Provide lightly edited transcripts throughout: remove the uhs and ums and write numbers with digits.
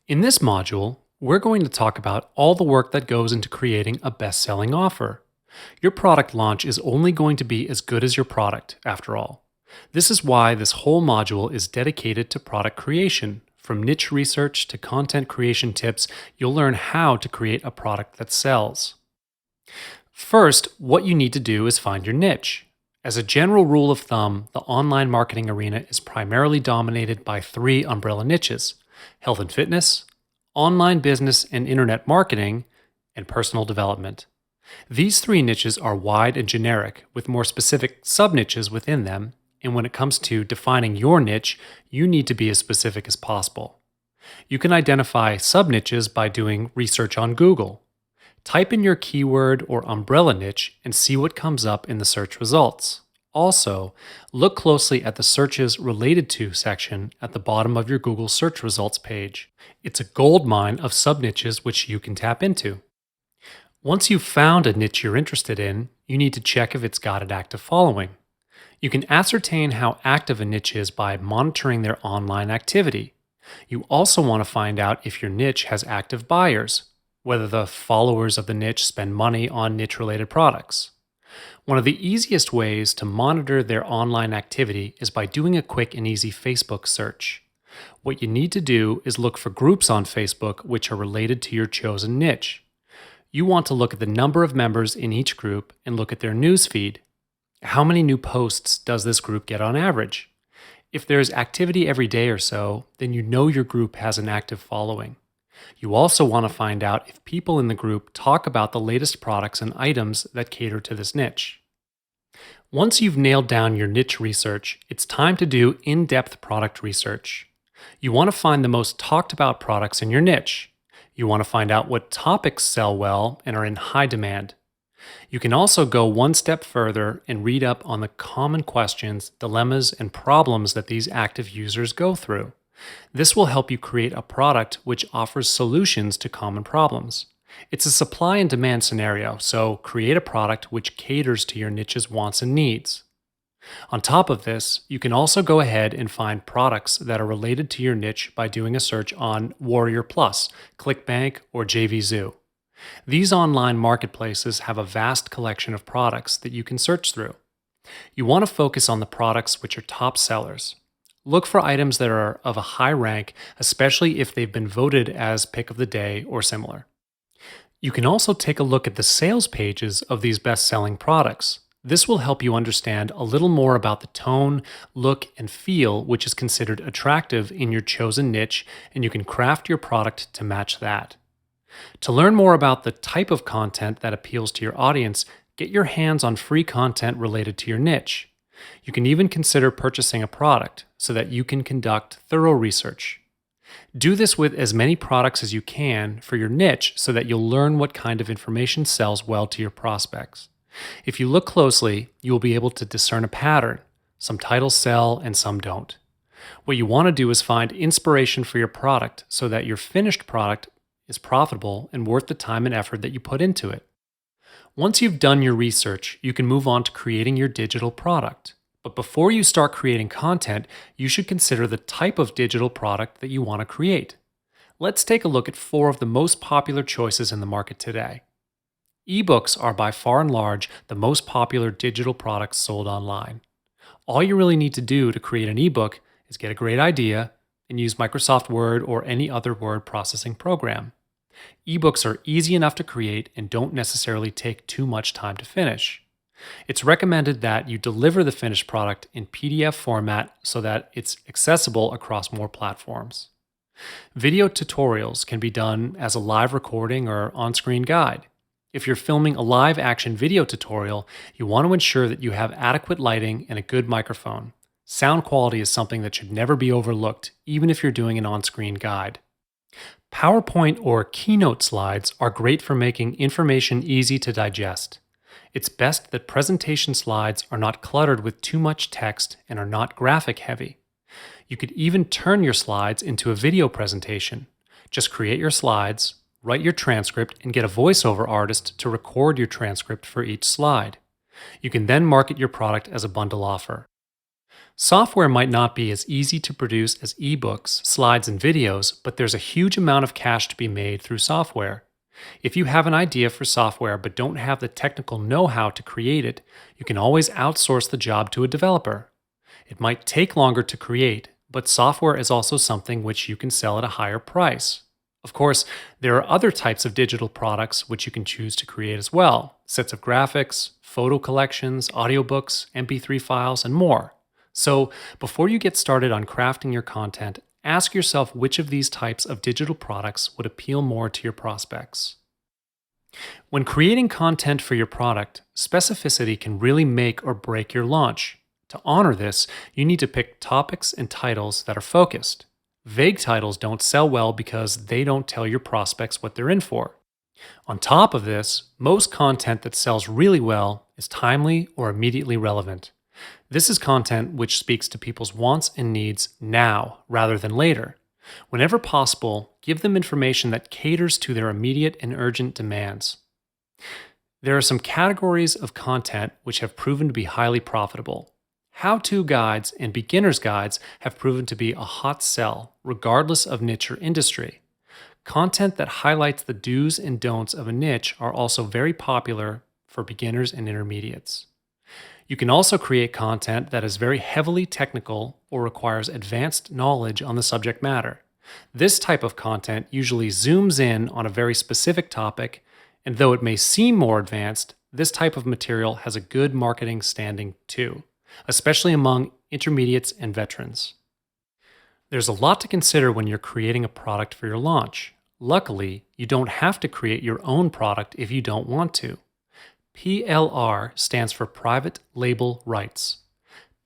In this module, we're going to talk about all the work that goes into creating a best-selling offer. Your product launch is only going to be as good as your product, after all. This is why this whole module is dedicated to product creation. From niche research to content creation tips, you'll learn how to create a product that sells. First, what you need to do is find your niche. As a general rule of thumb, the online marketing arena is primarily dominated by three umbrella niches: health and fitness, online business and internet marketing, and personal development. These three niches are wide and generic, with more specific sub niches within them, and when it comes to defining your niche, you need to be as specific as possible. You can identify sub niches by doing research on Google. Type in your keyword or umbrella niche and see what comes up in the search results. Also, look closely at the Searches Related To section at the bottom of your Google search results page. It's a goldmine of sub-niches which you can tap into. Once you've found a niche you're interested in, you need to check if it's got an active following. You can ascertain how active a niche is by monitoring their online activity. You also want to find out if your niche has active buyers, whether the followers of the niche spend money on niche-related products. One of the easiest ways to monitor their online activity is by doing a quick and easy Facebook search. What you need to do is look for groups on Facebook which are related to your chosen niche. You want to look at the number of members in each group and look at their news feed. How many new posts does this group get on average? If there's activity every day or so, then you know your group has an active following. You also want to find out if people in the group talk about the latest products and items that cater to this niche. Once you've nailed down your niche research, it's time to do in-depth product research. You want to find the most talked about products in your niche. You want to find out what topics sell well and are in high demand. You can also go one step further and read up on the common questions, dilemmas, and problems that these active users go through. This will help you create a product which offers solutions to common problems. It's a supply and demand scenario, so create a product which caters to your niche's wants and needs. On top of this, you can also go ahead and find products that are related to your niche by doing a search on Warrior Plus, ClickBank, or JVZoo. These online marketplaces have a vast collection of products that you can search through. You want to focus on the products which are top sellers. Look for items that are of a high rank, especially if they've been voted as pick of the day or similar. You can also take a look at the sales pages of these best-selling products. This will help you understand a little more about the tone, look, and feel which is considered attractive in your chosen niche, and you can craft your product to match that. To learn more about the type of content that appeals to your audience, get your hands on free content related to your niche. You can even consider purchasing a product so that you can conduct thorough research. Do this with as many products as you can for your niche so that you'll learn what kind of information sells well to your prospects. If you look closely, you will be able to discern a pattern. Some titles sell and some don't. What you want to do is find inspiration for your product so that your finished product is profitable and worth the time and effort that you put into it. Once you've done your research, you can move on to creating your digital product. But before you start creating content, you should consider the type of digital product that you want to create. Let's take a look at 4 of the most popular choices in the market today. Ebooks are by far and large the most popular digital products sold online. All you really need to do to create an ebook is get a great idea and use Microsoft Word or any other word processing program. Ebooks are easy enough to create and don't necessarily take too much time to finish. It's recommended that you deliver the finished product in PDF format so that it's accessible across more platforms. Video tutorials can be done as a live recording or on-screen guide. If you're filming a live action video tutorial, you want to ensure that you have adequate lighting and a good microphone. Sound quality is something that should never be overlooked, even if you're doing an on-screen guide. PowerPoint or Keynote slides are great for making information easy to digest. It's best that presentation slides are not cluttered with too much text and are not graphic heavy. You could even turn your slides into a video presentation. Just create your slides, write your transcript, and get a voiceover artist to record your transcript for each slide. You can then market your product as a bundle offer. Software might not be as easy to produce as ebooks, slides, and videos, but there's a huge amount of cash to be made through software. If you have an idea for software but don't have the technical know how to create it, you can always outsource the job to a developer. It might take longer to create, but software is also something which you can sell at a higher price. Of course, there are other types of digital products which you can choose to create as well: sets of graphics, photo collections, audiobooks, MP3 files, and more. So, before you get started on crafting your content, ask yourself which of these types of digital products would appeal more to your prospects. When creating content for your product, specificity can really make or break your launch. To honor this, you need to pick topics and titles that are focused. Vague titles don't sell well because they don't tell your prospects what they're in for. On top of this, most content that sells really well is timely or immediately relevant. This is content which speaks to people's wants and needs now rather than later. Whenever possible, give them information that caters to their immediate and urgent demands. There are some categories of content which have proven to be highly profitable. How-to guides and beginner's guides have proven to be a hot sell, regardless of niche or industry. Content that highlights the do's and don'ts of a niche are also very popular for beginners and intermediates. You can also create content that is very heavily technical or requires advanced knowledge on the subject matter. This type of content usually zooms in on a very specific topic, and though it may seem more advanced, this type of material has a good marketing standing too, especially among intermediates and veterans. There's a lot to consider when you're creating a product for your launch. Luckily, you don't have to create your own product if you don't want to. PLR stands for Private Label Rights.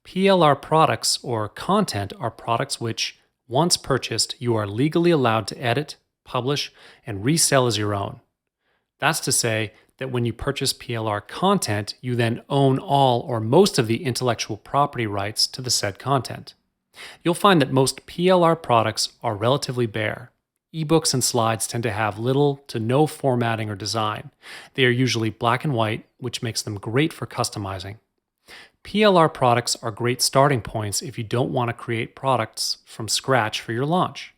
PLR products or content are products which, once purchased, you are legally allowed to edit, publish, and resell as your own. That's to say that when you purchase PLR content, you then own all or most of the intellectual property rights to the said content. You'll find that most PLR products are relatively bare. Ebooks and slides tend to have little to no formatting or design. They are usually black and white, which makes them great for customizing. PLR products are great starting points if you don't want to create products from scratch for your launch.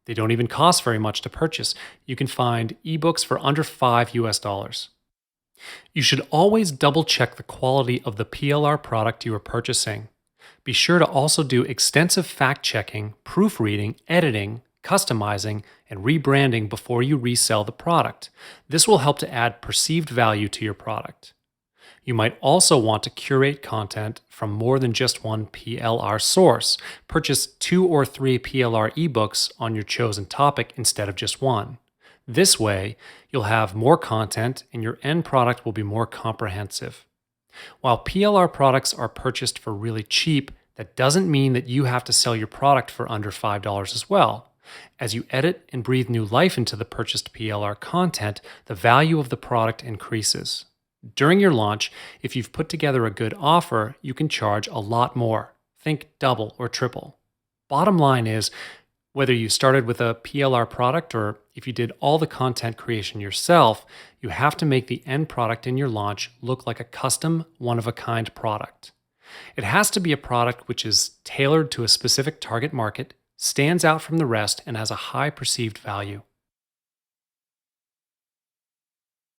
They don't even cost very much to purchase. You can find ebooks for under $5. You should always double check the quality of the PLR product you are purchasing. Be sure to also do extensive fact checking, proofreading, editing, customizing, and rebranding before you resell the product. This will help to add perceived value to your product. You might also want to curate content from more than just one PLR source. Purchase 2 or 3 PLR ebooks on your chosen topic instead of just one. This way, you'll have more content and your end product will be more comprehensive. While PLR products are purchased for really cheap, that doesn't mean that you have to sell your product for under $5 as well. As you edit and breathe new life into the purchased PLR content, the value of the product increases. During your launch, if you've put together a good offer, you can charge a lot more. Think double or triple. Bottom line is, whether you started with a PLR product or if you did all the content creation yourself, you have to make the end product in your launch look like a custom, one-of-a-kind product. It has to be a product which is tailored to a specific target market, stands out from the rest, and has a high perceived value.